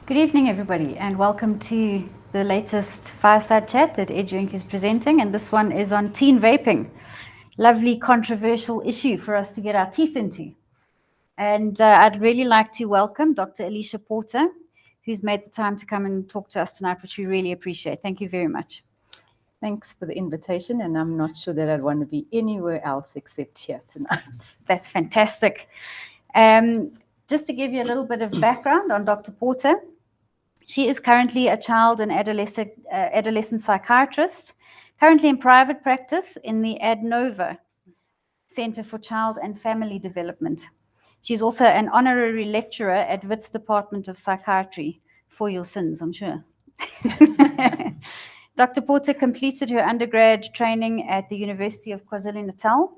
Good evening, everybody, and welcome to the latest fireside chat that EduInc is presenting. And this one is on teen vaping. Lovely, controversial issue for us to get our teeth into. And I'd really like to welcome Dr. Alicia Porter, who's made the time to come and talk to us tonight, which we really appreciate. Thank you very much. Thanks for the invitation, and I'm not sure that I'd want to be anywhere else except here tonight. That's fantastic. Just to give you a little bit of background on Dr. Porter, she is currently a child and adolescent psychiatrist, currently in private practice in the AdNova Center for Child and Family Development. She's also an honorary lecturer at Wits Department of Psychiatry, for your sins, I'm sure. Dr. Porter completed her undergrad training at the University of KwaZulu-Natal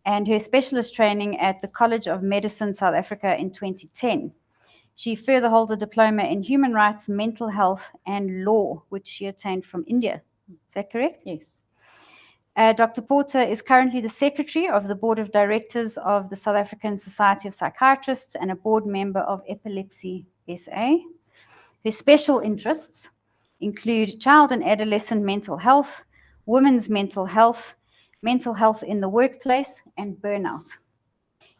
and her specialist training at the College of Medicine, South Africa in 2010. She further holds a diploma in human rights, mental health, and law, which she attained from India. Is that correct? Yes. Dr. Porter is currently the secretary of the board of directors of the South African Society of Psychiatrists and a board member of Epilepsy SA. Her special interests include child and adolescent mental health, women's mental health in the workplace, and burnout.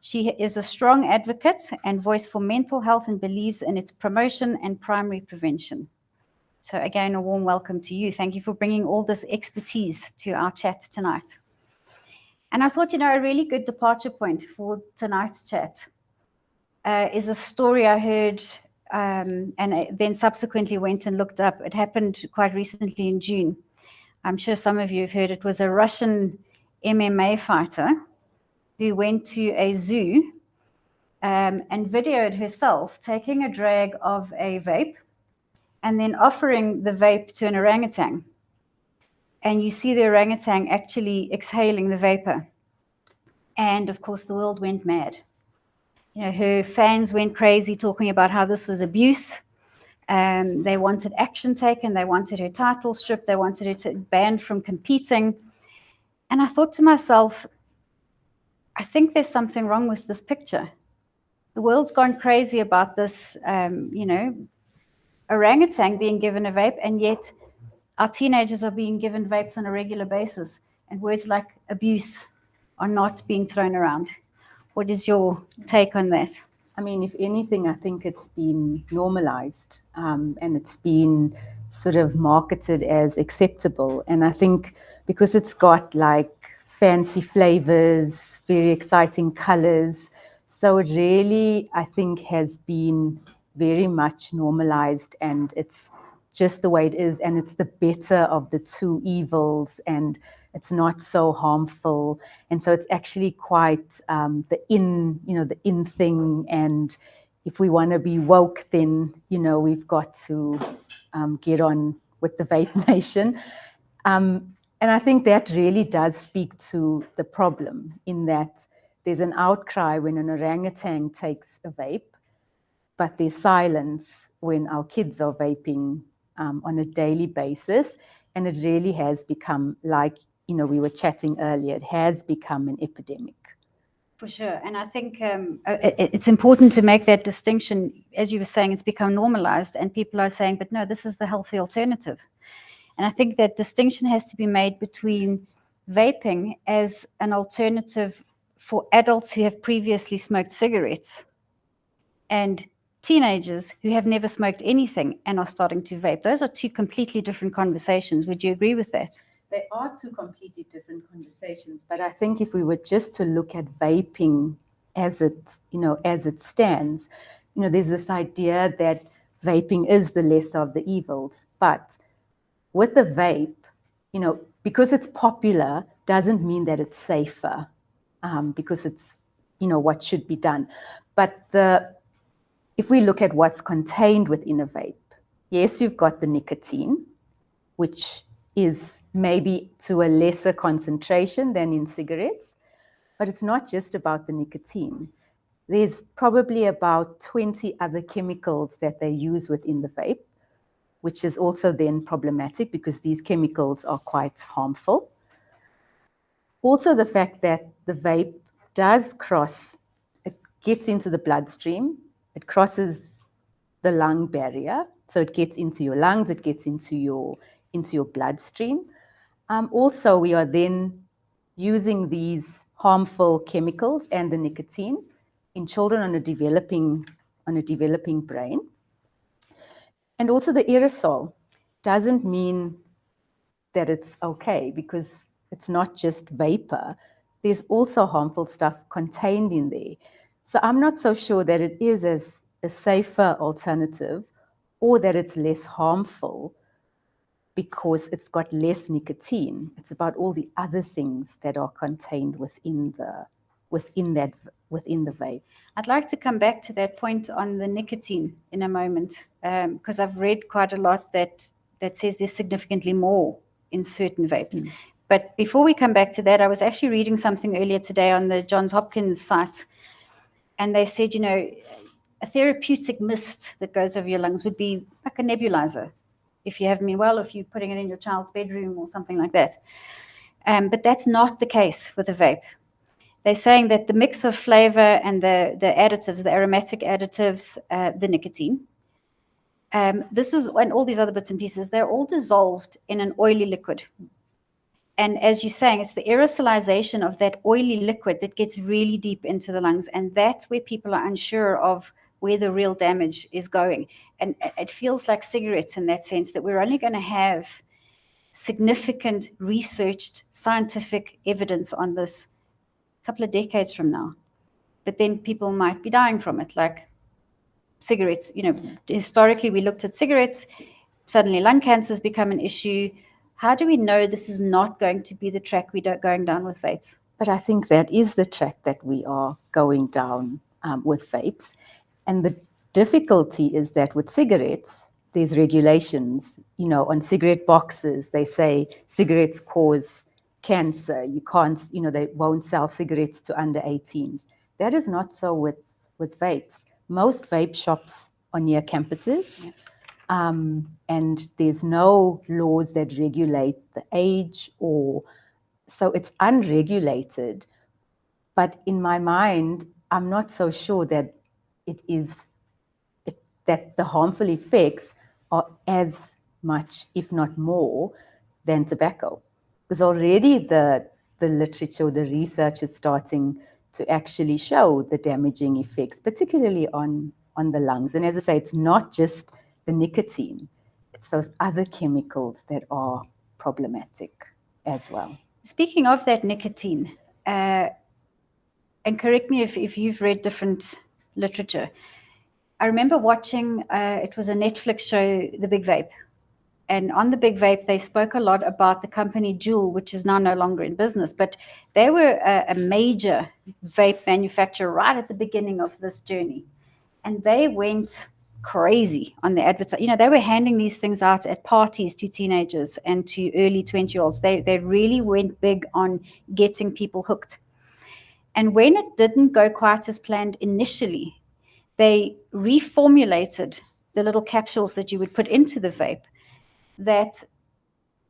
She is a strong advocate and voice for mental health and believes in its promotion and primary prevention. So again, a warm welcome to you. Thank you for bringing all this expertise to our chat tonight. And I thought, a really good departure point for tonight's chat is a story I heard and then subsequently went and looked up. It happened quite recently in June. I'm sure some of you have heard it was a Russian MMA fighter who went to a zoo and videoed herself taking a drag of a vape and then offering the vape to an orangutan. And you see the orangutan actually exhaling the vapor. And of course, the world went mad. Her fans went crazy talking about how this was abuse. They wanted action taken. They wanted her title stripped. They wanted her banned from competing. And I thought to myself, I think there's something wrong with this picture. The world's gone crazy about this, orangutan being given a vape, and yet our teenagers are being given vapes on a regular basis, and words like abuse are not being thrown around. What is your take on that? I mean, if anything, I think it's been normalized and it's been sort of marketed as acceptable. And I think because it's got like fancy flavors, very exciting colors, so it really, I think, has been very much normalized, and it's just the way it is, and it's the better of the two evils, and it's not so harmful, and so it's actually quite the in thing. And if we want to be woke, then we've got to get on with the vape nation. And I think that really does speak to the problem, in that there's an outcry when an orangutan takes a vape, but there's silence when our kids are vaping on a daily basis. And it really has become, like we were chatting earlier, it has become an epidemic. For sure. And I think it's important to make that distinction. As you were saying, it's become normalized, and people are saying, but no, this is the healthy alternative. And I think that distinction has to be made between vaping as an alternative for adults who have previously smoked cigarettes and teenagers who have never smoked anything and are starting to vape. Those are two completely different conversations. Would you agree with that? They are two completely different conversations, but I think if we were just to look at vaping as it stands, there's this idea that vaping is the lesser of the evils. But with the vape, because it's popular, doesn't mean that it's safer, because it's, what should be done. But if we look at what's contained within a vape, yes, you've got the nicotine, which is maybe to a lesser concentration than in cigarettes, but it's not just about the nicotine. There's probably about 20 other chemicals that they use within the vape, which is also then problematic because these chemicals are quite harmful. Also, the fact that the vape does it gets into the bloodstream, it crosses the lung barrier. So it gets into your lungs, it gets into your bloodstream. Also, we are then using these harmful chemicals and the nicotine in children on a developing brain. And also the aerosol doesn't mean that it's okay, because it's not just vapor. There's also harmful stuff contained in there. So I'm not so sure that it is as a safer alternative, or that it's less harmful because it's got less nicotine. It's about all the other things that are contained within the vape. I'd like to come back to that point on the nicotine in a moment, because I've read quite a lot that says there's significantly more in certain vapes. But before we come back to that, I was actually reading something earlier today on the Johns Hopkins site, and they said, a therapeutic mist that goes over your lungs would be like a nebulizer, if you haven't been well, if you're putting it in your child's bedroom or something like that. But that's not the case with a vape. They're saying that the mix of flavor and the additives, the aromatic additives, the nicotine, and all these other bits and pieces, they're all dissolved in an oily liquid. And as you're saying, it's the aerosolization of that oily liquid that gets really deep into the lungs. And that's where people are unsure of where the real damage is going. And it feels like cigarettes in that sense, that we're only going to have significant researched scientific evidence on this a couple of decades from now. But then people might be dying from it, like cigarettes. Historically, we looked at cigarettes, suddenly lung cancer has become an issue. How do we know this is not going to be the track we're going down with vapes? But I think that is the track that we are going down with vapes. And the difficulty is that with cigarettes, there's regulations. On cigarette boxes, they say cigarettes cause cancer. You can't, they won't sell cigarettes to under 18s. That is not so with vapes. Most vape shops are near campuses. Yeah. And there's no laws that regulate the age, so it's unregulated. But in my mind, I'm not so sure that that the harmful effects are as much, if not more, than tobacco. Because already the literature, the research is starting to actually show the damaging effects, particularly on the lungs. And as I say, it's not just the nicotine, it's those other chemicals that are problematic as well. Speaking of that nicotine, and correct me if you've read different literature, I remember watching, it was a Netflix show, The Big Vape. And on The Big Vape, they spoke a lot about the company Juul, which is now no longer in business. But they were a major vape manufacturer right at the beginning of this journey. And they went crazy on the advertising. They were handing these things out at parties to teenagers and to early 20-year-olds. They really went big on getting people hooked. And when it didn't go quite as planned initially, they reformulated the little capsules that you would put into the vape, that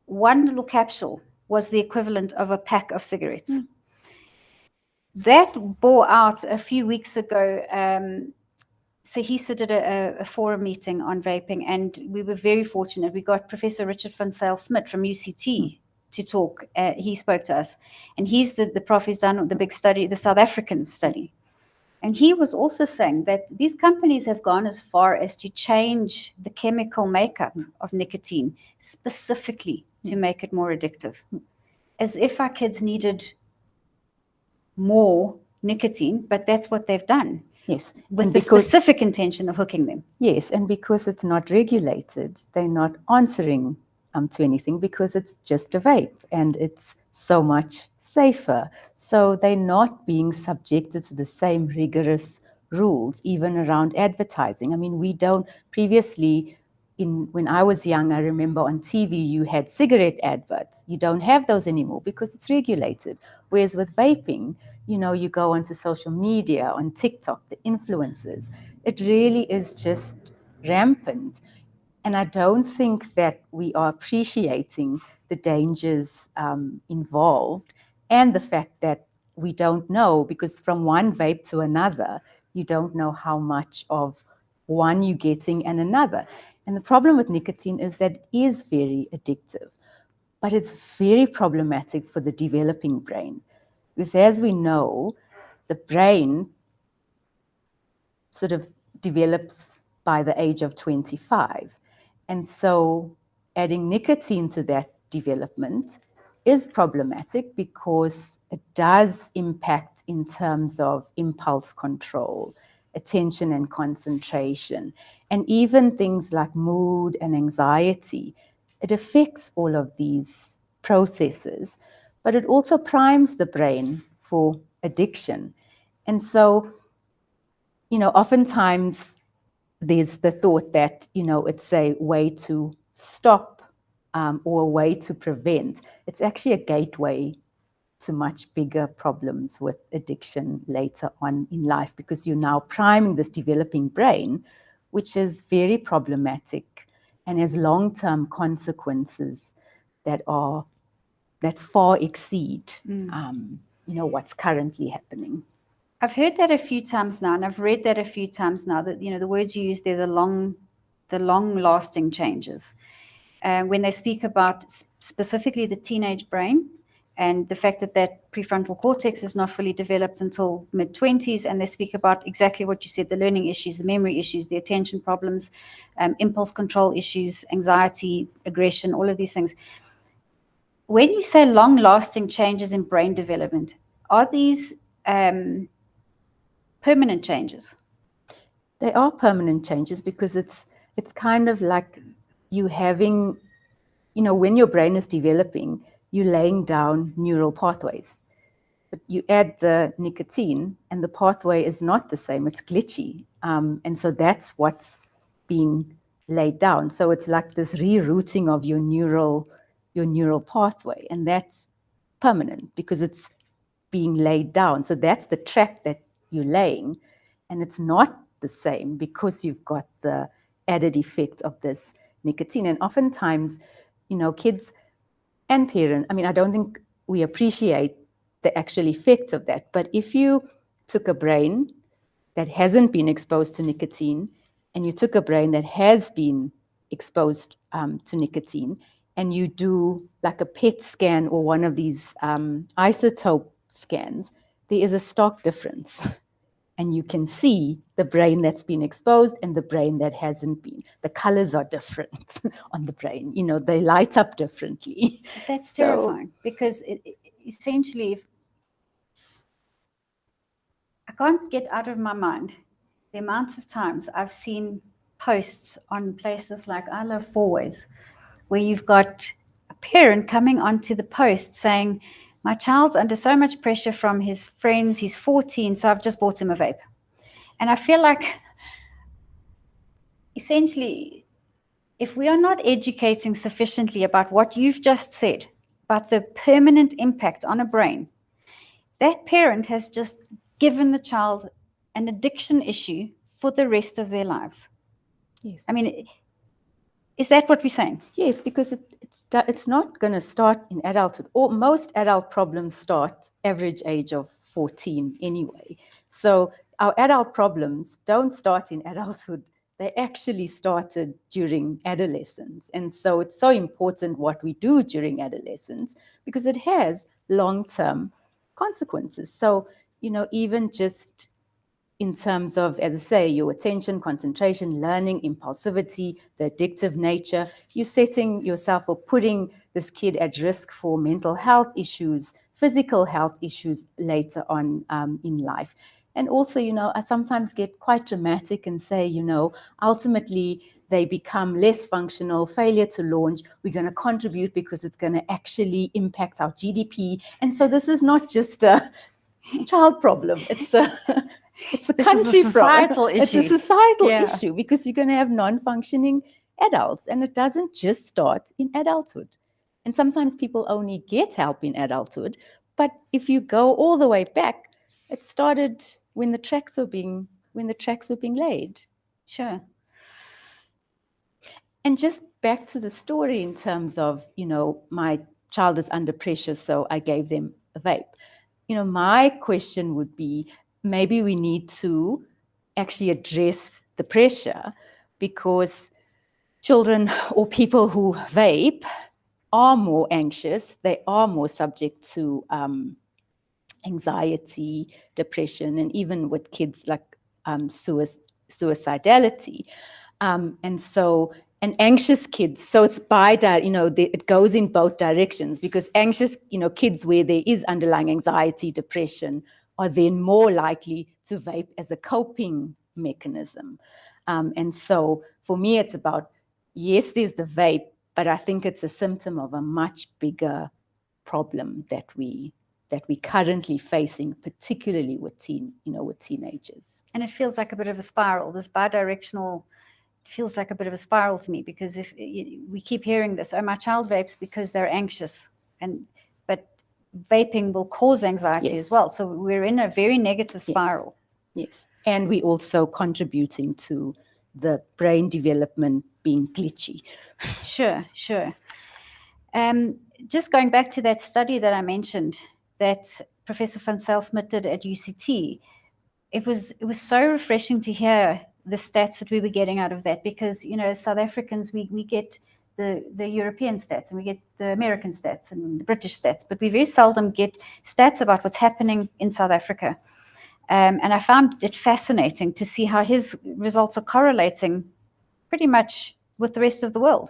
one little capsule was the equivalent of a pack of cigarettes. That bore out a few weeks ago. Sahisa did a forum meeting on vaping, and we were very fortunate. We got Professor Richard van Zyl-Smit from UCT to talk. He spoke to us, and he's the prof who's done the big study, the South African study. And he was also saying that these companies have gone as far as to change the chemical makeup of nicotine specifically to make it more addictive, as if our kids needed more nicotine, but that's what they've done. Yes. With the specific intention of hooking them. Yes, and because it's not regulated, they're not answering to anything, because it's just a vape and it's so much safer. So they're not being subjected to the same rigorous rules, even around advertising. I mean, we don't previously, when I was young, I remember on TV you had cigarette adverts. You don't have those anymore because it's regulated. Whereas with vaping, you go onto social media, on TikTok, the influencers, it really is just rampant. And I don't think that we are appreciating the dangers involved, and the fact that we don't know, because from one vape to another, you don't know how much of one you're getting and another. And the problem with nicotine is that it is very addictive, but it's very problematic for the developing brain. Because as we know, the brain sort of develops by the age of 25. And so adding nicotine to that development is problematic because it does impact in terms of impulse control, attention and concentration, and even things like mood and anxiety. It affects all of these processes, but it also primes the brain for addiction. And so, oftentimes there's the thought that, it's a way to stop or a way to prevent. It's actually a gateway to much bigger problems with addiction later on in life because you're now priming this developing brain, which is very problematic and has long-term consequences that far exceed, what's currently happening. I've heard that a few times now, and I've read that a few times now. That the words you use, they're the long-lasting changes. When they speak about specifically the teenage brain and the fact that prefrontal cortex is not fully developed until mid-20s, and they speak about exactly what you said: the learning issues, the memory issues, the attention problems, impulse control issues, anxiety, aggression, all of these things. When you say long-lasting changes in brain development, are these permanent changes? They are permanent changes because it's kind of like you having, when your brain is developing, you're laying down neural pathways. But you add the nicotine and the pathway is not the same, it's glitchy. And so that's what's being laid down. So it's like this rerouting of your neural pathway, and that's permanent because it's being laid down. So that's the track that you're laying, and it's not the same because you've got the added effect of this nicotine. And oftentimes, kids and parents, I don't think we appreciate the actual effects of that. But if you took a brain that hasn't been exposed to nicotine and you took a brain that has been exposed to nicotine, and you do like a PET scan or one of these isotope scans, there is a stark difference. And you can see the brain that's been exposed and the brain that hasn't been. The colors are different on the brain. They light up differently. That's terrifying because essentially, I can't get out of my mind the amount of times I've seen posts on places like I Love Fourways where you've got a parent coming onto the post saying, my child's under so much pressure from his friends, he's 14, so I've just bought him a vape. And I feel like essentially, if we are not educating sufficiently about what you've just said, about the permanent impact on a brain, that parent has just given the child an addiction issue for the rest of their lives. Yes. Is that what we're saying? Yes, because it's not going to start in adulthood. Or most adult problems start average age of 14 anyway. So our adult problems don't start in adulthood. They actually started during adolescence. And so it's so important what we do during adolescence because it has long-term consequences. So, even just in terms of, as I say, your attention, concentration, learning, impulsivity, the addictive nature, you're setting yourself or putting this kid at risk for mental health issues, physical health issues later on in life. And also, I sometimes get quite dramatic and say, ultimately they become less functional, failure to launch. We're going to contribute because it's going to actually impact our GDP. And so this is not just a child problem. It's a country societal problem. issue. It's a societal issue because you're going to have non-functioning adults, and it doesn't just start in adulthood. And sometimes people only get help in adulthood, but if you go all the way back, it started when the tracks were being laid. Sure. And just back to the story in terms of, my child is under pressure, so I gave them a vape. My question would be, maybe we need to actually address the pressure, because children or people who vape are more anxious, they are more subject to anxiety, depression, and even with kids, like suicidality. And so, and anxious kids, so it's it goes in both directions, because anxious, kids where there is underlying anxiety, depression, are then more likely to vape as a coping mechanism. And so for me, it's about, yes, there's the vape, but I think it's a symptom of a much bigger problem that we're currently facing, particularly with teenagers. And it feels like a bit of a spiral. This bidirectional feels like a bit of a spiral to me, because if we keep hearing this, oh, my child vapes because they're anxious, but vaping will cause anxiety as well. So we're in a very negative spiral. Yes. And we're also contributing to the brain development being glitchy. Sure. Just going back to that study that I mentioned, that Professor van Zijl-Smit did at UCT, it was so refreshing to hear the stats that we were getting out of that, because as South Africans, we get the European stats, and we get the American stats and the British stats, but we very seldom get stats about what's happening in South Africa. And I found it fascinating to see how his results are correlating pretty much with the rest of the world.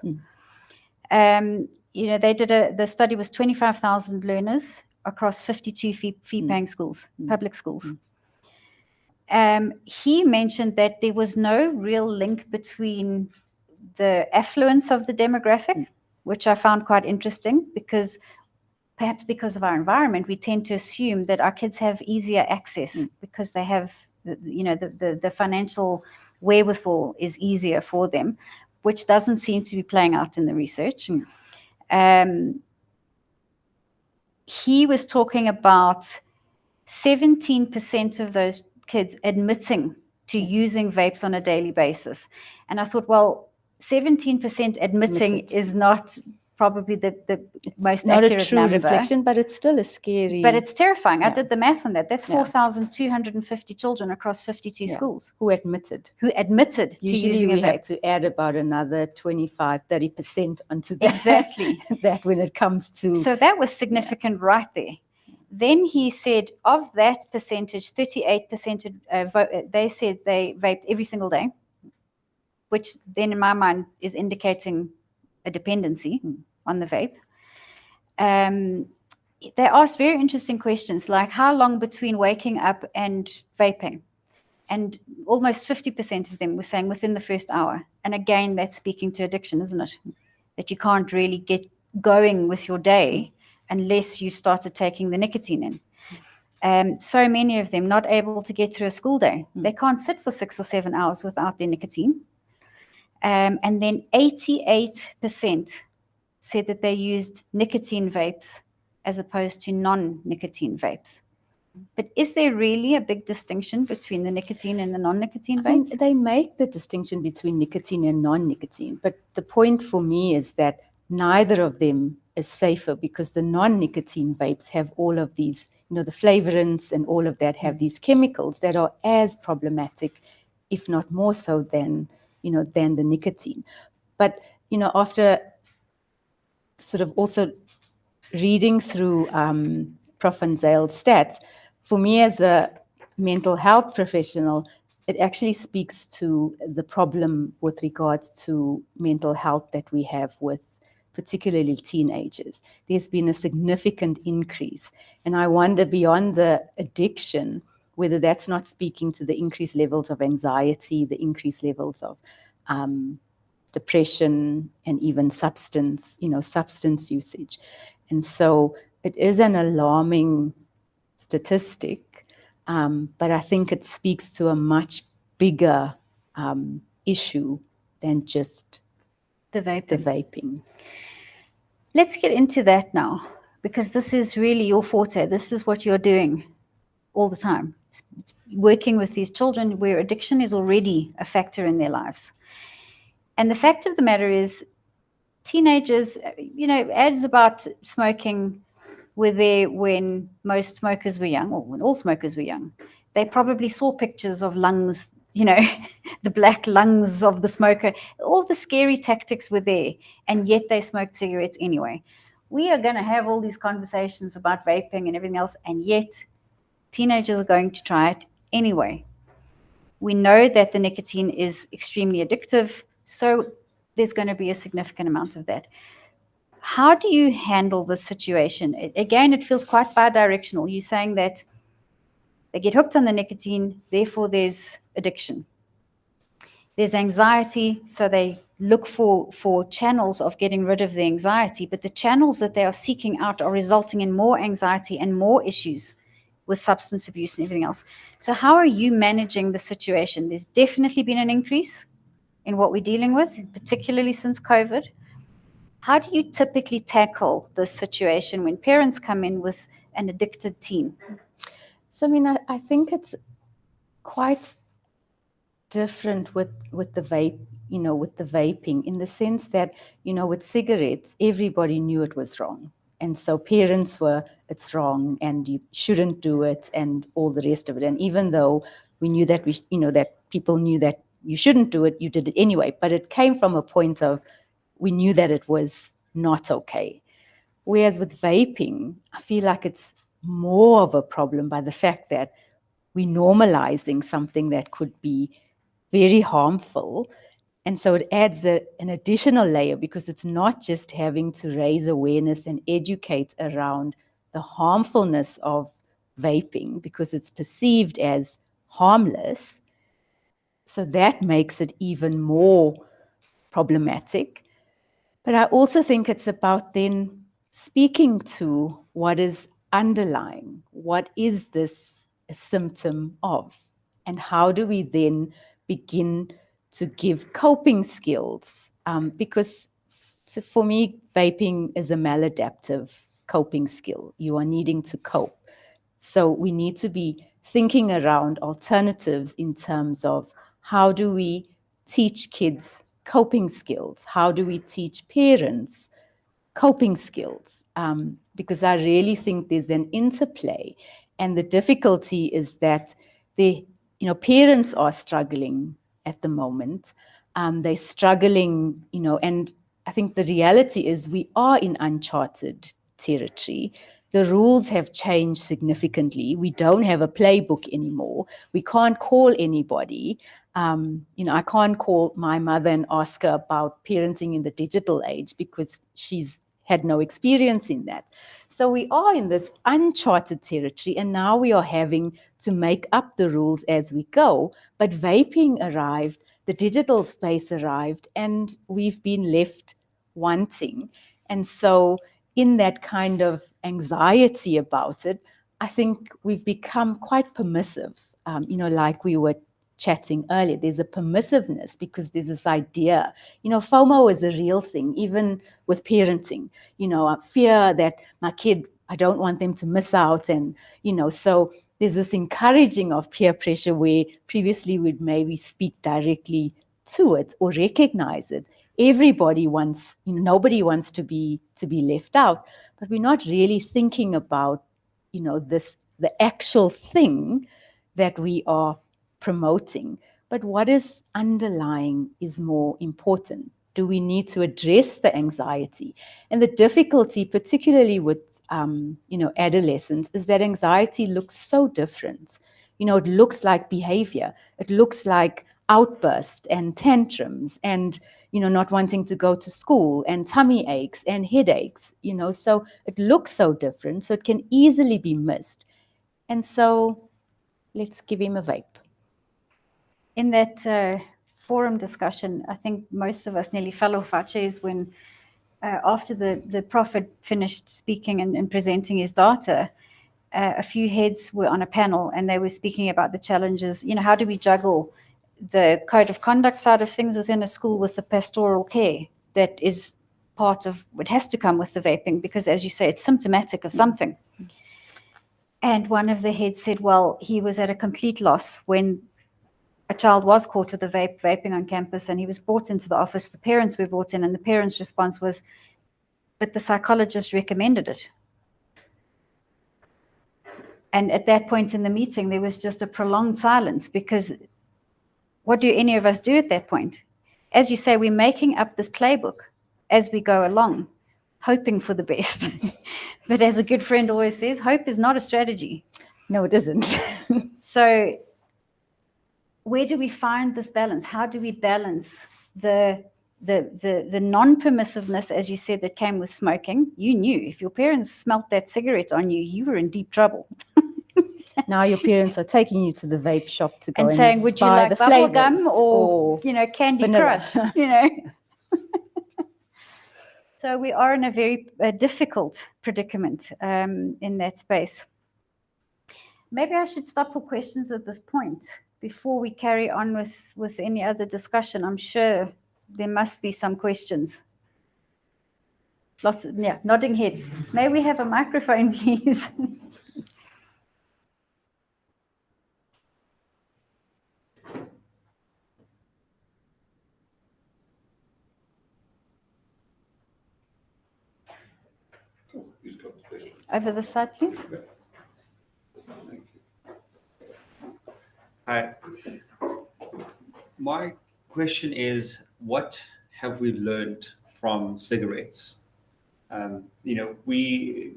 They did the study was 25,000 learners across 52 fee-paying schools, public schools. He mentioned that there was no real link between the affluence of the demographic, which I found quite interesting, because perhaps because of our environment, we tend to assume that our kids have easier access because they have, the financial wherewithal is easier for them, which doesn't seem to be playing out in the research. He was talking about 17% of those kids admitting to using vapes on a daily basis. And I thought, well, 17% admitting is not probably the most not accurate a true number. Reflection, but it's still a scary. But it's terrifying. Yeah. I did the math on that. That's 4,250 children across 52 schools. Who admitted Usually to using a vape. Have to add about another 25-30% onto that. Exactly. that when it comes to. So that was significant right there. Then he said of that percentage, 38%, they said they vaped every single day, which then in my mind is indicating a dependency on the vape. They asked very interesting questions, like how long between waking up and vaping? And almost 50% of them were saying within the first hour. And again, that's speaking to addiction, isn't it? That you can't really get going with your day unless you've started taking the nicotine in. So many of them not able to get through a school day. They can't sit for 6 or 7 hours without their nicotine. And then 88% said that they used nicotine vapes as opposed to non-nicotine vapes. But is there really a big distinction between the nicotine and the non-nicotine vapes? They make the distinction between nicotine and non-nicotine, but the point for me is that neither of them is safer, because the non-nicotine vapes have all of these, the flavorants and all of that have these chemicals that are as problematic, if not more so than the nicotine. But, after sort of also reading through Prof. van Zijl's stats, for me as a mental health professional, it actually speaks to the problem with regards to mental health that we have with particularly teenagers. There's been a significant increase. And I wonder, beyond the addiction, whether that's not speaking to the increased levels of anxiety, the increased levels of depression, and even substance usage. And so it is an alarming statistic, but I think it speaks to a much bigger issue than just the vaping. Let's get into that now, because this is really your forte. This is what you're doing all the time. It's working with these children where addiction is already a factor in their lives. And the fact of the matter is, teenagers, ads about smoking were there when most smokers were young, or when all smokers were young. They probably saw pictures of lungs you know, the black lungs of the smoker. All the scary tactics were there, and yet they smoked cigarettes anyway. We are going to have all these conversations about vaping and everything else, and yet teenagers are going to try it anyway. We know that the nicotine is extremely addictive, so there's going to be a significant amount of that. How do you handle this situation? Again, it feels quite bi-directional. You're saying that they get hooked on the nicotine, therefore there's addiction. There's anxiety, so they look for channels of getting rid of the anxiety, but the channels that they are seeking out are resulting in more anxiety and more issues with substance abuse and everything else. So how are you managing the situation? There's definitely been an increase in what we're dealing with, particularly since COVID. How do you typically tackle this situation when parents come in with an addicted teen? So, I mean, I think it's quite different with the vape, with the vaping, in the sense that, with cigarettes, everybody knew it was wrong. And so parents were, it's wrong and you shouldn't do it and all the rest of it. And even though we knew that that people knew that you shouldn't do it, you did it anyway. But it came from a point of, we knew that it was not okay. Whereas with vaping, I feel like it's more of a problem by the fact that we're normalizing something that could be very harmful. And so it adds an additional layer, because it's not just having to raise awareness and educate around the harmfulness of vaping because it's perceived as harmless. So that makes it even more problematic. But I also think it's about then speaking to what is underlying. What is this a symptom of? And how do we then begin to give coping skills? Because for me, vaping is a maladaptive coping skill. You are needing to cope. So we need to be thinking around alternatives in terms of, how do we teach kids coping skills? How do we teach parents coping skills? Because I really think there's an interplay. And the difficulty is that parents are struggling at the moment. They're struggling, and I think the reality is we are in uncharted territory. The rules have changed significantly. We don't have a playbook anymore. We can't call anybody. I can't call my mother and ask her about parenting in the digital age because she's had no experience in that. So we are in this uncharted territory, and now we are having to make up the rules as we go. But vaping arrived, the digital space arrived, and we've been left wanting. And so in that kind of anxiety about it, I think we've become quite permissive, like we were chatting earlier. There's a permissiveness because there's this idea, FOMO is a real thing, even with parenting, I fear that my kid, I don't want them to miss out. And, so there's this encouraging of peer pressure where previously we'd maybe speak directly to it or recognize it. Everybody wants, nobody wants to be left out, but we're not really thinking about, the actual thing that we are promoting. But what is underlying is more important. Do we need to address the anxiety? And the difficulty, particularly with adolescents, is that anxiety looks so different. It looks like behavior. It looks like outbursts and tantrums and not wanting to go to school and tummy aches and headaches. So it looks so different. So it can easily be missed. And so let's give him a vape. In that forum discussion, I think most of us nearly fell off our chairs when, after the prophet finished speaking and presenting his data, a few heads were on a panel and they were speaking about the challenges. How do we juggle the code of conduct side of things within a school with the pastoral care that is part of what has to come with the vaping? Because, as you say, it's symptomatic of something. And one of the heads said, well, he was at a complete loss when a child was caught with a vaping on campus, and he was brought into the office. The parents were brought in, and the parents' response was, but the psychologist recommended it. And at that point in the meeting, there was just a prolonged silence because what do any of us do at that point? As you say, we're making up this playbook as we go along, hoping for the best. But as a good friend always says, hope is not a strategy. No, it isn't. So where do we find this balance? How do we balance the non-permissiveness, as you said, that came with smoking? You knew if your parents smelt that cigarette on you, you were in deep trouble. Now your parents are taking you to the vape shop to go and saying, would you like bubble gum or Candy vanilla. Crush? So we are in a very difficult predicament in that space. Maybe I should stop for questions at this point before we carry on with any other discussion. I'm sure there must be some questions. Lots of, nodding heads. May we have a microphone, please? Who's got the question? Over the side, please. Thank you. Hi. My question is, what have we learned from cigarettes?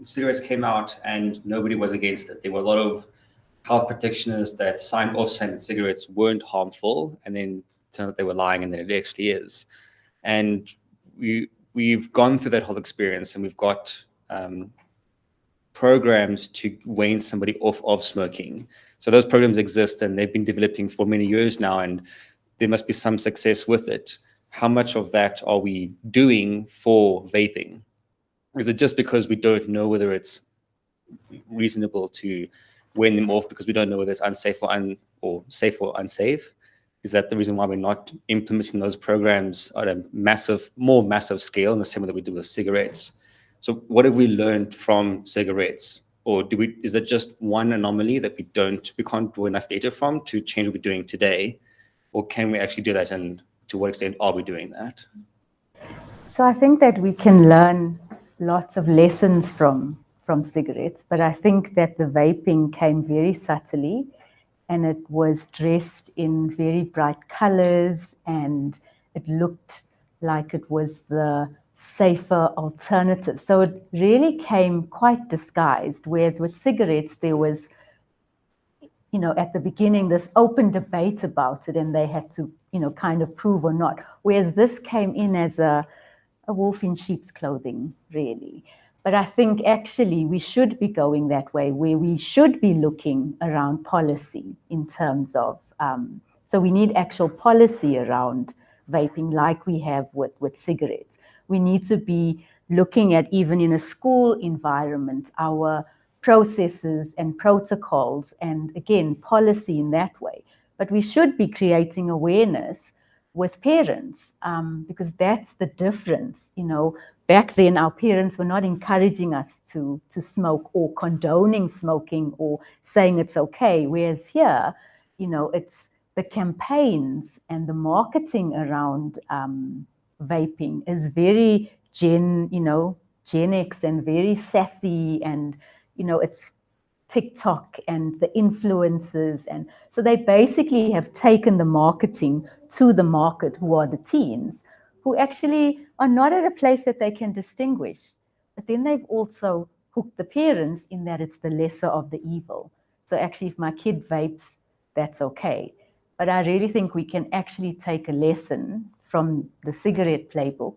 Cigarettes came out and nobody was against it. There were a lot of health protectionists that signed off saying that cigarettes weren't harmful, and then turned out they were lying, and then it actually is. And we've gone through that whole experience, and we've got programs to wean somebody off of smoking. So those programs exist, and they've been developing for many years now, and there must be some success with it. How much of that are we doing for vaping? Is it just because we don't know whether it's reasonable to wean them off because we don't know whether it's unsafe or safe or unsafe? Is that the reason why we're not implementing those programs at a more massive scale in the same way that we do with cigarettes? So what have we learned from cigarettes? Or is it just one anomaly that we can't draw enough data from to change what we're doing today? Or can we actually do that, and to what extent are we doing that? So I think that we can learn lots of lessons from cigarettes, but I think that the vaping came very subtly, and it was dressed in very bright colors, and it looked like it was the safer alternative. So it really came quite disguised, whereas with cigarettes there was, at the beginning, this open debate about it, and they had to, kind of prove or not. Whereas this came in as a wolf in sheep's clothing, really. But I think actually we should be going that way, where we should be looking around policy in terms of, so we need actual policy around vaping like we have with cigarettes. We need to be looking at, even in a school environment, our processes and protocols, and again, policy in that way. But we should be creating awareness with parents, because that's the difference. Back then our parents were not encouraging us to smoke or condoning smoking or saying it's okay, whereas here, it's the campaigns and the marketing around vaping is very Gen X and very sassy, and it's TikTok and the influencers, and so they basically have taken the marketing to the market, who are the teens, who actually are not at a place that they can distinguish. But then they've also hooked the parents in that it's the lesser of the evil. So actually, if my kid vapes, that's okay. But I really think we can actually take a lesson from the cigarette playbook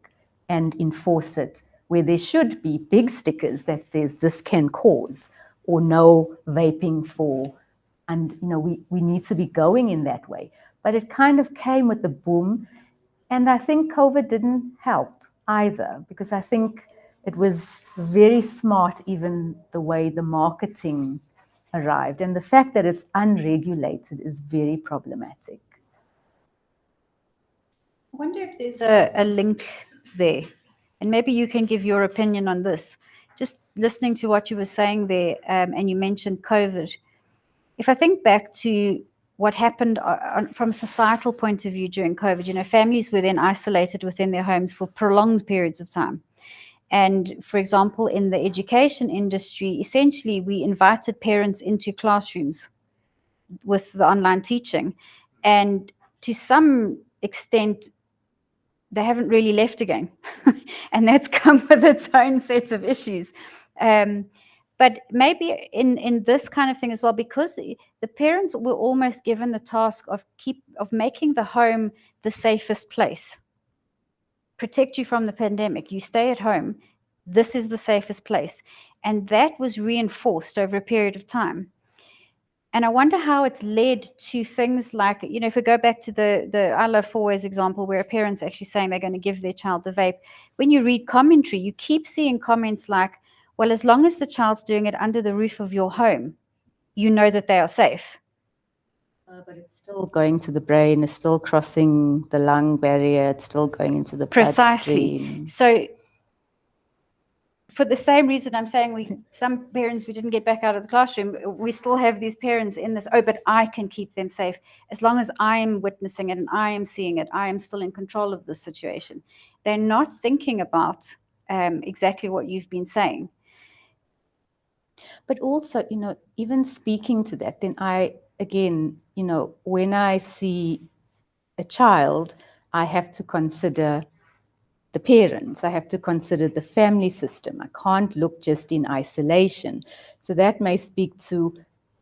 and enforce it, where there should be big stickers that says this can cause, or no vaping for, and we need to be going in that way. But it kind of came with the boom, and I think COVID didn't help either, because I think it was very smart, even the way the marketing arrived, and the fact that it's unregulated is very problematic. I wonder if there's a link there, and maybe you can give your opinion on this. Just listening to what you were saying there, and you mentioned COVID. If I think back to what happened from a societal point of view during COVID, families were then isolated within their homes for prolonged periods of time. And for example, in the education industry, essentially we invited parents into classrooms with the online teaching. And to some extent, they haven't really left again. And that's come with its own set of issues. But maybe in this kind of thing as well, because the parents were almost given the task of making the home the safest place. Protect you from the pandemic. You stay at home. This is the safest place. And that was reinforced over a period of time. And I wonder how it's led to things like, if we go back to the I Love 4Ways example, where a parent's actually saying they're going to give their child the vape. When you read commentary, you keep seeing comments like, well, as long as the child's doing it under the roof of your home, you know that they are safe. But it's still going to the brain, it's still crossing the lung barrier, it's still going into the Precisely. bloodstream. So for the same reason I'm saying some parents we didn't get back out of the classroom, we still have these parents in this, but I can keep them safe. As long as I am witnessing it and I am seeing it, I am still in control of the situation. They're not thinking about exactly what you've been saying. But also, even speaking to that, then again, when I see a child, I have to consider the parents, I have to consider the family system. I can't look just in isolation. So that may speak to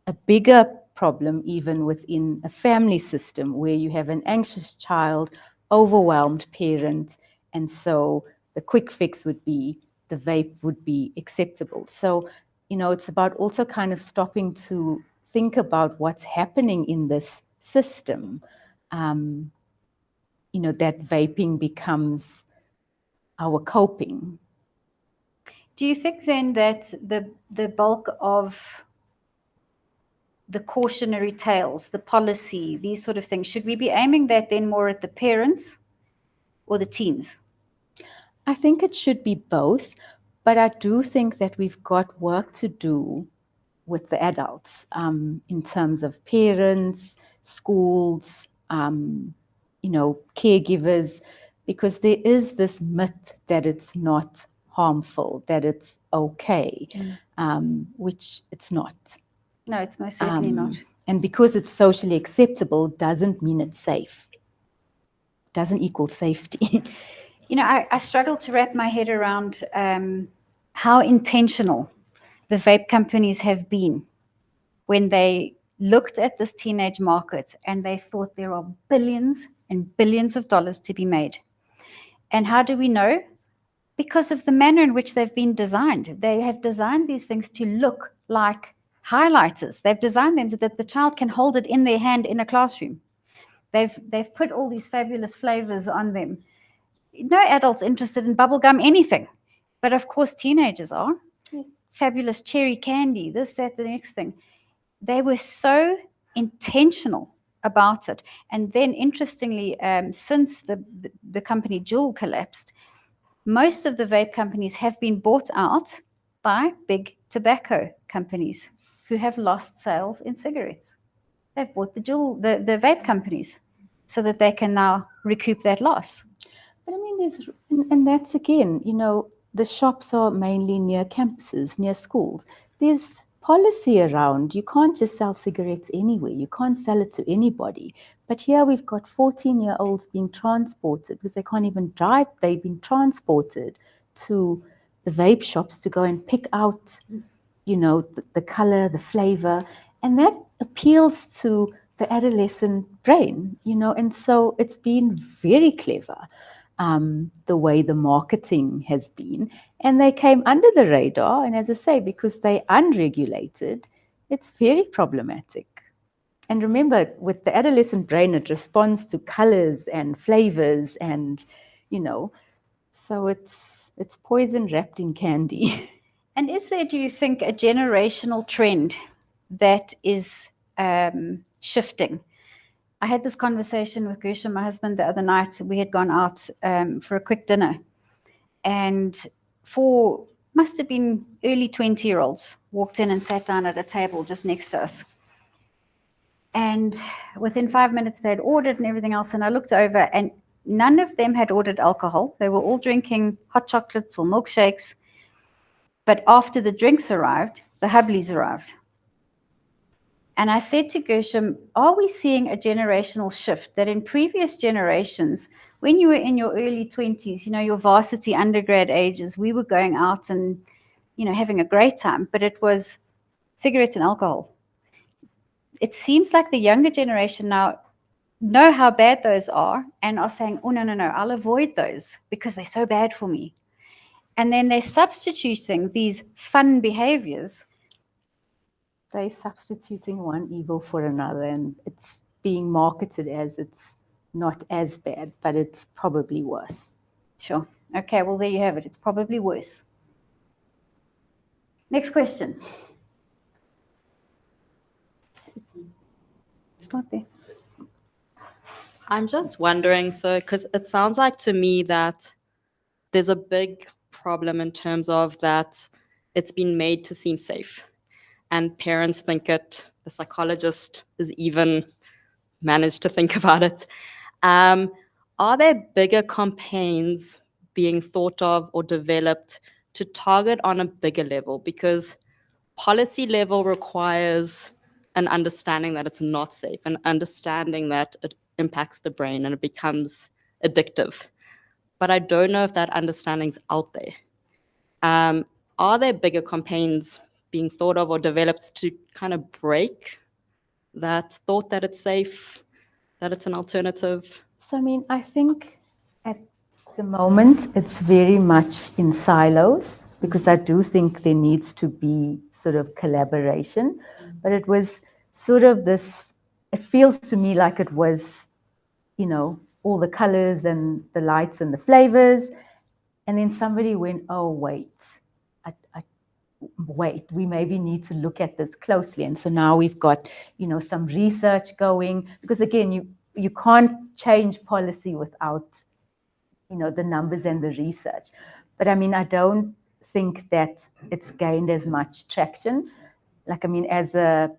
a bigger problem even within a family system where you have an anxious child, overwhelmed parent, and so the quick fix would be the vape would be acceptable. So, it's about also kind of stopping to think about what's happening in this system. That vaping becomes our coping. Do you think then that the bulk of the cautionary tales, the policy, these sort of things, should we be aiming that then more at the parents or the teens? I think it should be both, but I do think that we've got work to do with the adults in terms of parents, schools, caregivers, because there is this myth that it's not harmful, that it's okay, which it's not. No, it's most certainly not. And because it's socially acceptable doesn't mean it's safe. Doesn't equal safety. I struggle to wrap my head around how intentional the vape companies have been when they looked at this teenage market and they thought there are billions and billions of dollars to be made. And how do we know? Because of the manner in which they've been designed. They have designed these things to look like highlighters. They've designed them so that the child can hold it in their hand in a classroom. They've put all these fabulous flavors on them. No adult's interested in bubblegum anything. But of course, teenagers are. Yes. Fabulous cherry candy, this, that, the next thing. They were so intentional about it. And then, interestingly, since the company Juul collapsed, most of the vape companies have been bought out by big tobacco companies who have lost sales in cigarettes. They've bought the vape companies so that they can now recoup that loss. But I mean, and that's again, the shops are mainly near campuses, near schools. There's policy around. You can't just sell cigarettes anywhere. You can't sell it to anybody. But here we've got 14-year-olds being transported because they can't even drive. They've been transported to the vape shops to go and pick out, the color, the flavor. And that appeals to the adolescent brain, and so it's been very clever. The way the marketing has been, and they came under the radar, and as I say, because they're unregulated, it's very problematic. And remember, with the adolescent brain, it responds to colors and flavors, and so it's poison wrapped in candy. And is there, do you think, a generational trend that is shifting? I had this conversation with Gusha, my husband, the other night. We had gone out for a quick dinner, and four must have been early 20-year-olds walked in and sat down at a table just next to us. And within 5 minutes, they had ordered and everything else. And I looked over, and none of them had ordered alcohol. They were all drinking hot chocolates or milkshakes. But after the drinks arrived, the hubblies arrived. And I said to Gershom, are we seeing a generational shift that in previous generations, when you were in your early 20s, your varsity undergrad ages, we were going out and, having a great time, but it was cigarettes and alcohol. It seems like the younger generation now know how bad those are and are saying, oh, no, I'll avoid those because they're so bad for me. And then they're substituting these fun behaviors. They're substituting one evil for another, and it's being marketed as it's not as bad, but it's probably worse. Sure. Okay, well, there you have it. It's probably worse. Next question. Start there. I'm just wondering, so because it sounds like to me that there's a big problem in terms of that it's been made to seem safe. And parents think it, the psychologist has even managed to think about it. Are there bigger campaigns being thought of or developed to target on a bigger level? Because policy level requires an understanding that it's not safe, an understanding that it impacts the brain and it becomes addictive. But I don't know if that understanding's out there. Are there bigger campaigns being thought of or developed to kind of break that thought that it's safe, that it's an alternative? So, I mean, I think at the moment it's very much in silos, because I do think there needs to be sort of collaboration. But it was sort of this, it feels to me like it was, all the colors and the lights and the flavors. And then somebody went, oh, wait, we maybe need to look at this closely. And so now we've got, some research going, because again, you can't change policy without, the numbers and the research. But I mean, I don't think that it's gained as much traction. Like, I mean, as a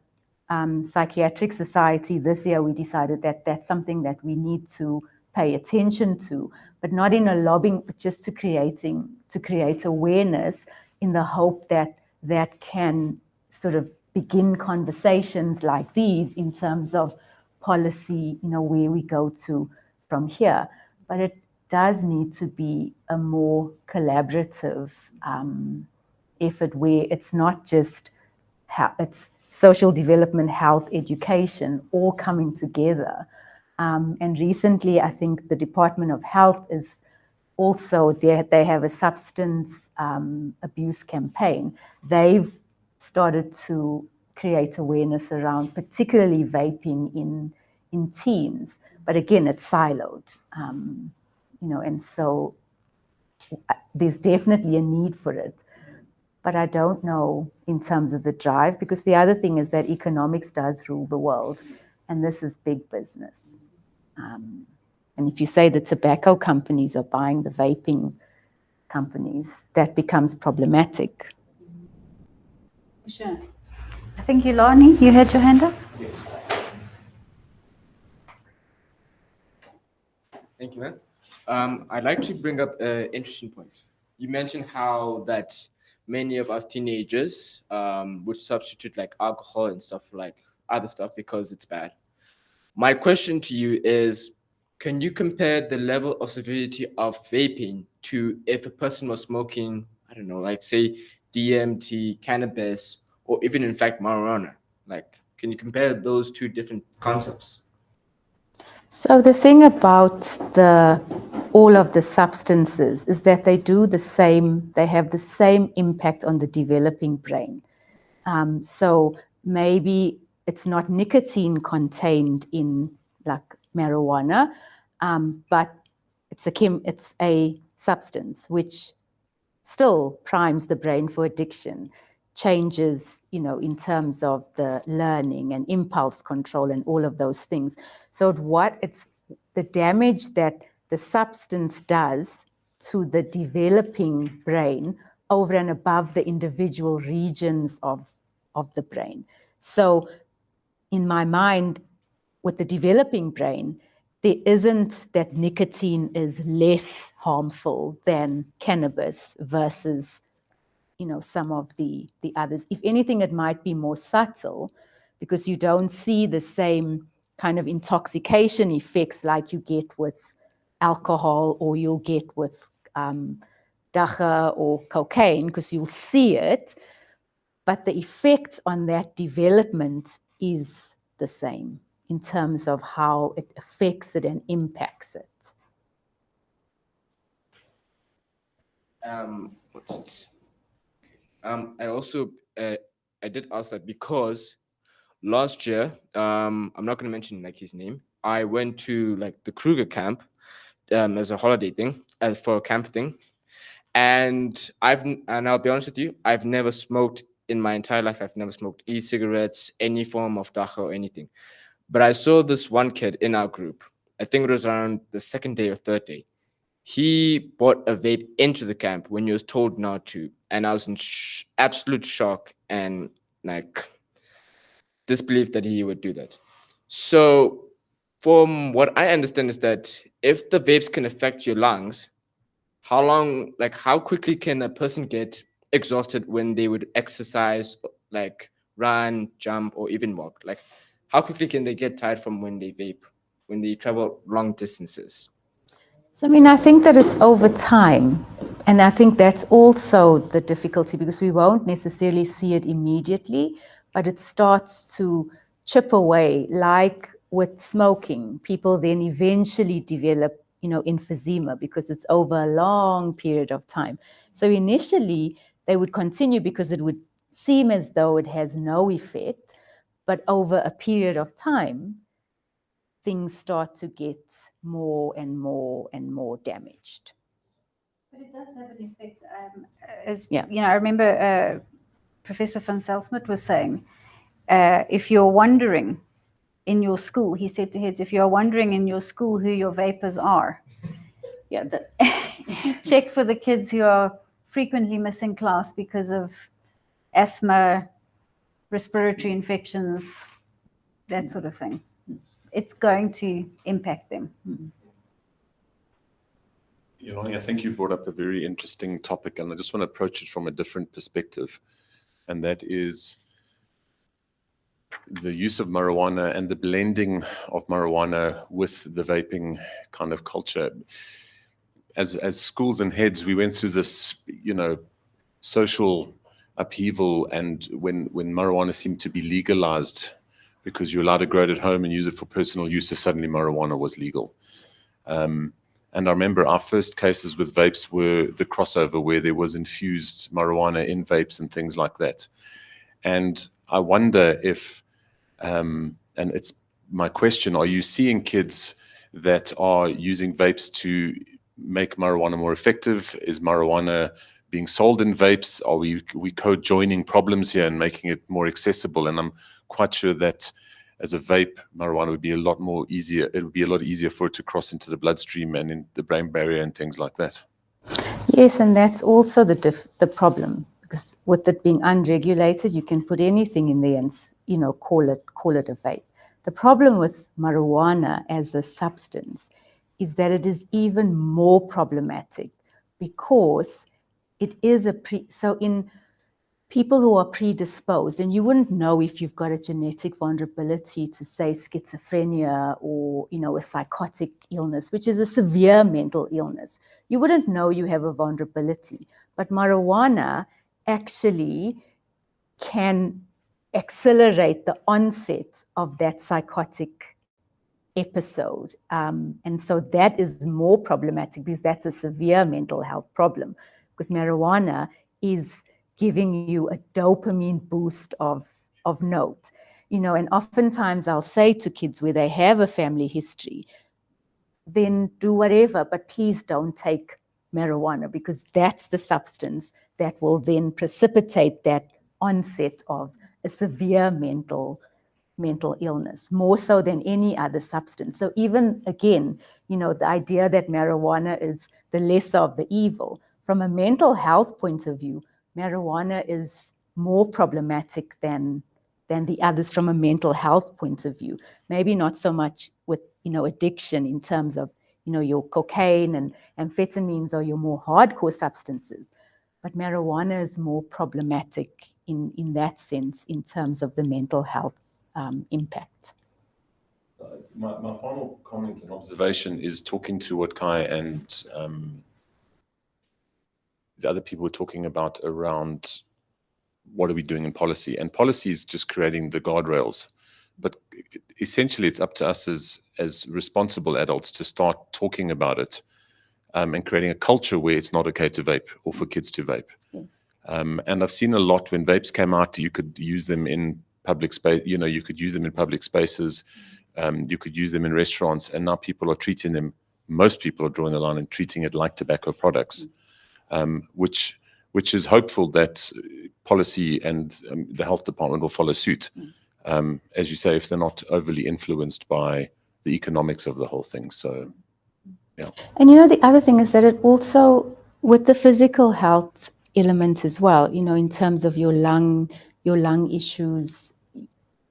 psychiatric society this year, we decided that that's something that we need to pay attention to, but not in a lobbying, but just to create awareness in the hope that that can sort of begin conversations like these in terms of policy, where we go to from here. But it does need to be a more collaborative effort where it's not just it's social development, health, education, all coming together. And recently, I think the Department of Health is also, they have a substance abuse campaign. They've started to create awareness around particularly vaping in teens. But again, it's siloed. And so there's definitely a need for it. But I don't know in terms of the drive, because the other thing is that economics does rule the world, and this is big business. And if you say the tobacco companies are buying the vaping companies, that becomes problematic. Sure. I think Yolani, you had your hand up? Yes. Thank you, ma'am. I'd like to bring up an interesting point. You mentioned how that many of us teenagers would substitute like alcohol and stuff, like other stuff, because it's bad. My question to you is, can you compare the level of severity of vaping to if a person was smoking, I don't know, like say DMT, cannabis, or even in fact marijuana? Like, can you compare those two different concepts? So the thing about all of the substances is that they have the same impact on the developing brain. So maybe it's not nicotine contained in like marijuana, but it's a substance which still primes the brain for addiction, changes, in terms of the learning and impulse control and all of those things. So it's the damage that the substance does to the developing brain over and above the individual regions of the brain. So in my mind, with the developing brain, there isn't that nicotine is less harmful than cannabis versus, some of the others. If anything, it might be more subtle, because you don't see the same kind of intoxication effects like you get with alcohol or you'll get with dacha or cocaine, because you'll see it, but the effect on that development is the same in terms of how it affects it and impacts it. What's it? I also I did ask that because last year, I'm not going to mention like his name. I went to like the Kruger camp as a holiday thing, for a camp thing, and I'll be honest with you, I've never smoked in my entire life. I've never smoked e-cigarettes, any form of dacha or anything. But I saw this one kid in our group. I think it was around the second day or third day. He bought a vape into the camp when he was told not to, and I was in absolute shock and like disbelief that he would do that. So, from what I understand, is that if the vapes can affect your lungs, how quickly can a person get exhausted when they would exercise, like run, jump, or even walk? Like, how quickly can they get tired from when they vape, when they travel long distances? So, I mean, I think that it's over time. And I think that's also the difficulty, because we won't necessarily see it immediately, but it starts to chip away. Like with smoking, people then eventually develop, emphysema, because it's over a long period of time. So initially, they would continue because it would seem as though it has no effect, but over a period of time, things start to get more and more and more damaged. But it does have an effect. I remember Professor van Zelsmit was saying, if you're wondering in your school, he said to heads, if you're wondering in your school who your vapors are, check for the kids who are frequently missing class because of asthma, respiratory infections, that sort of thing. It's going to impact them. Yolani, I think you brought up a very interesting topic, and I just want to approach it from a different perspective, and that is the use of marijuana and the blending of marijuana with the vaping kind of culture. As schools and heads, we went through this, social upheaval, and when marijuana seemed to be legalized because you're allowed to grow it at home and use it for personal use, so suddenly marijuana was legal. And I remember our first cases with vapes were the crossover, where there was infused marijuana in vapes and things like that. And I wonder if, and it's my question, are you seeing kids that are using vapes to make marijuana more effective? Is marijuana being sold in vapes? Are we co-joining problems here and making it more accessible? And I'm quite sure that as a vape, marijuana would be a lot more easier. It would be a lot easier for it to cross into the bloodstream and in the brain barrier and things like that. Yes, and that's also the problem, because with it being unregulated, you can put anything in there and call it a vape. The problem with marijuana as a substance is that it is even more problematic, because it is so in people who are predisposed, and you wouldn't know if you've got a genetic vulnerability to, say, schizophrenia or, a psychotic illness, which is a severe mental illness. You wouldn't know you have a vulnerability. But marijuana actually can accelerate the onset of that psychotic episode. And so that is more problematic, because that's a severe mental health problem, because marijuana is giving you a dopamine boost of note. And oftentimes I'll say to kids where they have a family history, then do whatever, but please don't take marijuana, because that's the substance that will then precipitate that onset of a severe mental illness, more so than any other substance. So even, again, the idea that marijuana is the lesser of the evil, from a mental health point of view, marijuana is more problematic than the others from a mental health point of view. Maybe not so much with, addiction in terms of, your cocaine and amphetamines are your more hardcore substances. But marijuana is more problematic in that sense, in terms of the mental health impact. My final comment and observation is talking to what Kai and the other people were talking about around what are we doing in policy. And policy is just creating the guardrails. But essentially, it's up to us as responsible adults to start talking about it and creating a culture where it's not okay to vape or for kids to vape. Yes. And I've seen a lot when vapes came out, you could use them in public space, you could use them in public spaces, you could use them in restaurants, and now people are treating them, most people are drawing the line and treating it like tobacco products, which is hopeful that policy and the health department will follow suit. As you say, if they're not overly influenced by the economics of the whole thing. So, yeah. And the other thing is that it also, with the physical health element as well, in terms of your lung issues,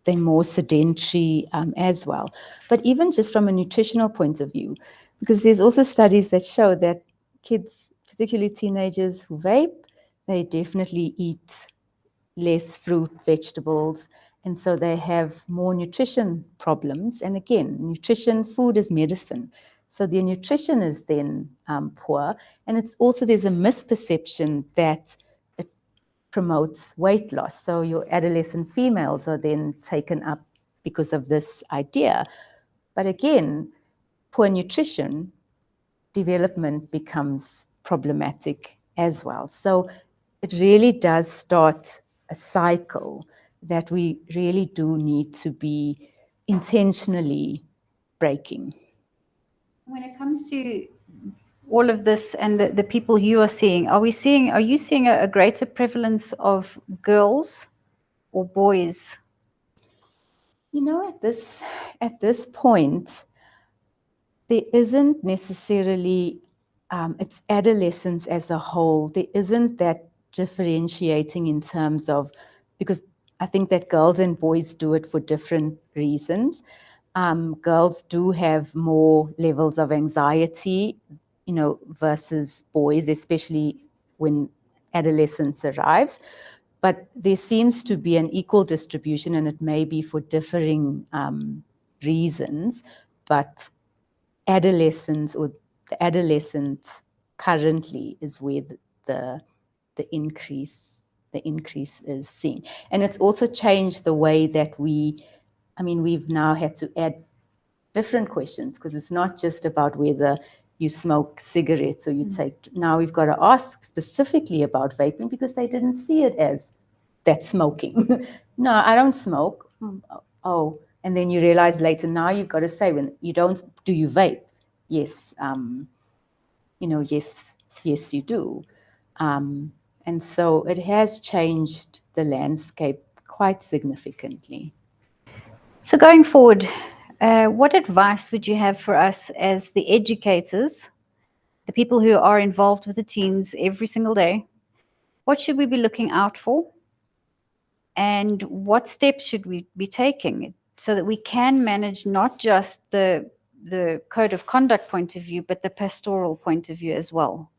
they're more sedentary as well. But even just from a nutritional point of view, because there's also studies that show that kids, particularly teenagers who vape, they definitely eat less fruit, vegetables, and so they have more nutrition problems. And again, food is medicine. So their nutrition is then poor. And it's also, there's a misperception that it promotes weight loss. So your adolescent females are then taken up because of this idea. But again, poor nutrition, development becomes problematic as well. So it really does start a cycle that we really do need to be intentionally breaking. When it comes to all of this and the people you are seeing, are you seeing a greater prevalence of girls or boys? At this point, there isn't necessarily, it's adolescence as a whole. There isn't that differentiating in terms of, because I think that girls and boys do it for different reasons. Girls do have more levels of anxiety, versus boys, especially when adolescence arrives. But there seems to be an equal distribution, and it may be for differing reasons, but adolescence, or the adolescent currently, is where the increase is seen. And it's also changed the way that we've now had to add different questions, because it's not just about whether you smoke cigarettes or you take. Now we've got to ask specifically about vaping, because they didn't see it as that smoking. No, I don't smoke. Oh, and then you realize later, now you've got to say, when you don't, do you vape? Yes, yes, you do. And so it has changed the landscape quite significantly. So going forward, what advice would you have for us as the educators, the people who are involved with the teens every single day? What should we be looking out for? And what steps should we be taking so that we can manage not just the code of conduct point of view, but the pastoral point of view as well?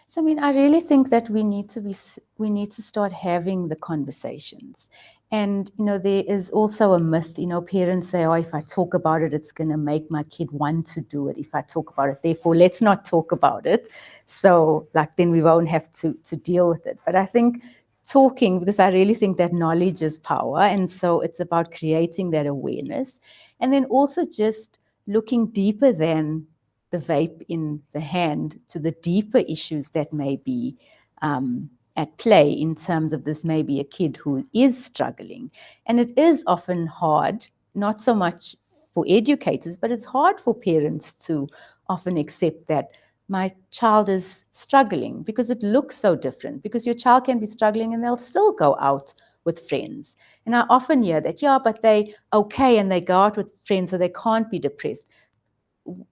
So, I really think that we need to start having the conversations. And, there is also a myth, parents say, oh, if I talk about it, it's going to make my kid want to do it. If I talk about it, therefore, let's not talk about it. So, then we won't have to deal with it. But I think talking, because I really think that knowledge is power. And so it's about creating that awareness. And then also just looking deeper than the vape in the hand to the deeper issues that may be at play in terms of this may be a kid who is struggling. And it is often hard, not so much for educators, but it's hard for parents to often accept that my child is struggling, because it looks so different, because your child can be struggling and they'll still go out with friends. And I often hear that, yeah, but they okay and they go out with friends, so they can't be depressed.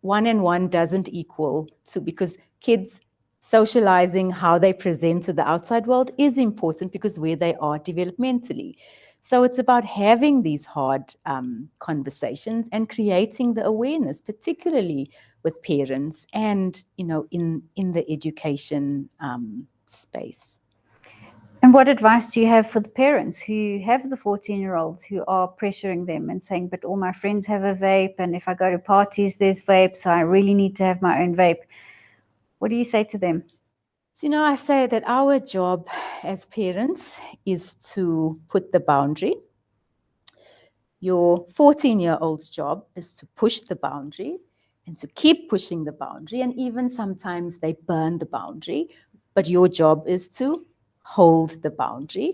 1 and 1 doesn't equal 2, because kids socializing, how they present to the outside world, is important, because where they are developmentally. So it's about having these hard conversations and creating the awareness, particularly with parents and in the education space. And what advice do you have for the parents who have the 14-year-olds who are pressuring them and saying, but all my friends have a vape, and if I go to parties, there's vape, so I really need to have my own vape? What do you say to them? So, I say that our job as parents is to put the boundary. Your 14-year-old's job is to push the boundary and to keep pushing the boundary. And even sometimes they burn the boundary, but your job is to hold the boundary.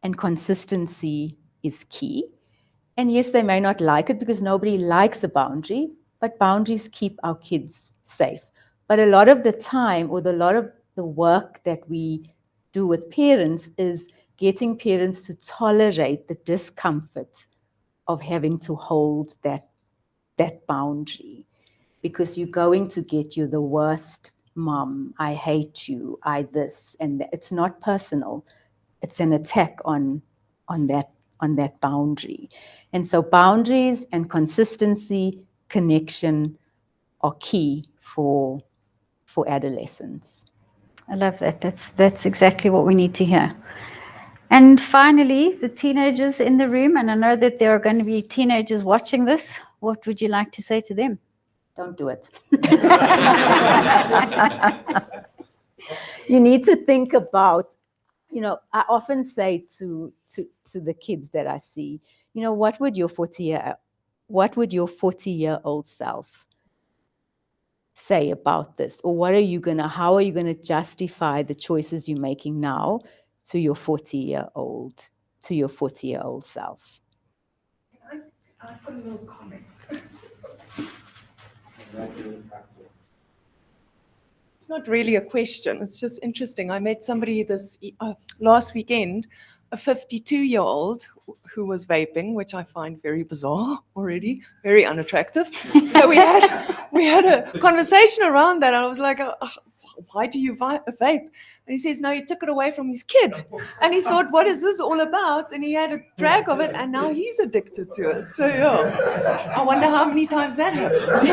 And consistency is key. And yes, they may not like it because nobody likes a boundary, but boundaries keep our kids safe. But a lot of the time, or a lot of the work that we do with parents is getting parents to tolerate the discomfort of having to hold that boundary, because you're going to get you the worst mom, I hate you, I this, and it's not personal. It's an attack on that boundary. And so boundaries and consistency, connection are key for adolescents. I love that. That's exactly what we need to hear. And finally, the teenagers in the room, and I know that there are going to be teenagers watching this. What would you like to say to them? Don't do it. You need to think about, I often say to the kids that I see, what would your 40-year-old self say about this? Or how are you gonna justify the choices you're making now to your 40-year-old self? I put a little comment. It's not really a question. It's just interesting. I met somebody this last weekend, a 52-year-old who was vaping, which I find very bizarre already, very unattractive. So we had a conversation around that. I was like, why do you vape? And he says, no, he took it away from his kid. And he thought, what is this all about? And he had a drag of it, and now he's addicted to it. So yeah, I wonder how many times that happens.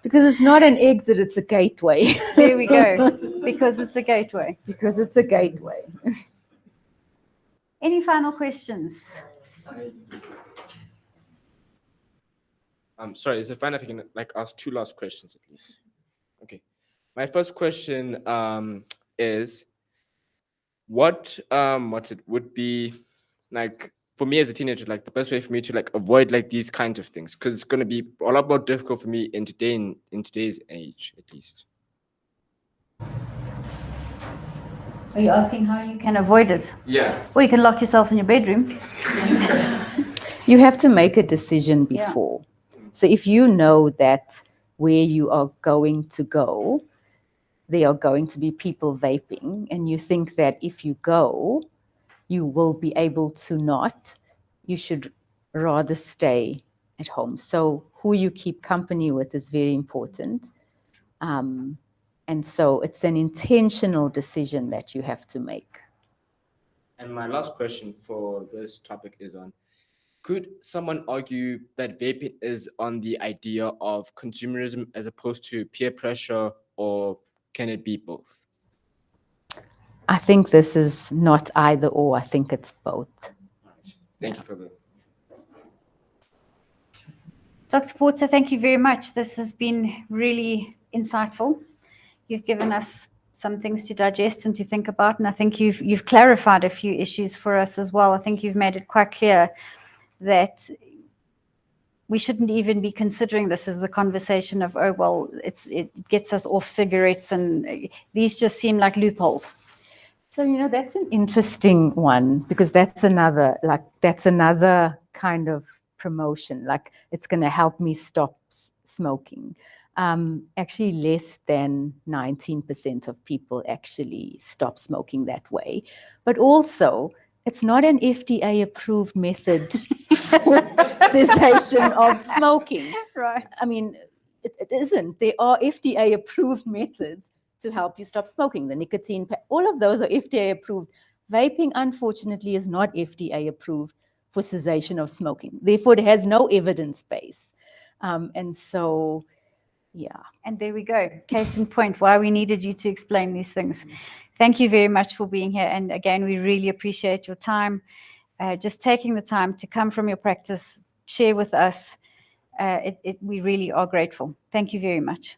Because it's not an exit, it's a gateway. There we go. Because it's a gateway. Because it's a gateway. Any final questions? I'm sorry, is it fine if I can ask two last questions at least? Okay. My first question is what it would be for me as a teenager, the best way for me to avoid these kinds of things, because it's going to be a lot more difficult for me in today's age, at least. Are you asking how you can avoid it? Yeah. Or you can lock yourself in your bedroom. You have to make a decision before. Yeah. So if you know that where you are going to go, there are going to be people vaping, and you think that if you go, you will be able to not, you should rather stay at home. So who you keep company with is very important. And so it's an intentional decision that you have to make. And my last question for this topic is could someone argue that vaping is on the idea of consumerism as opposed to peer pressure, or can it be both? I think this is not either or. I think it's both. Thank you for that. Dr. Porter, thank you very much. This has been really insightful. You've given us some things to digest and to think about, and I think you've clarified a few issues for us as well. I think you've made it quite clear that we shouldn't even be considering this as the conversation of, oh, well, it gets us off cigarettes, and these just seem like loopholes. So, that's an interesting one, because that's another kind of promotion. It's going to help me stop smoking. Actually, less than 19% of people actually stop smoking that way. But also, it's not an FDA-approved method for cessation of smoking. Right. I mean, it isn't. There are FDA-approved methods to help you stop smoking. The nicotine, all of those are FDA-approved. Vaping, unfortunately, is not FDA-approved for cessation of smoking. Therefore, it has no evidence base. And so, yeah. And there we go. Case in point, why we needed you to explain these things. Thank you very much for being here. And again, we really appreciate your time, just taking the time to come from your practice, share with us. We really are grateful. Thank you very much.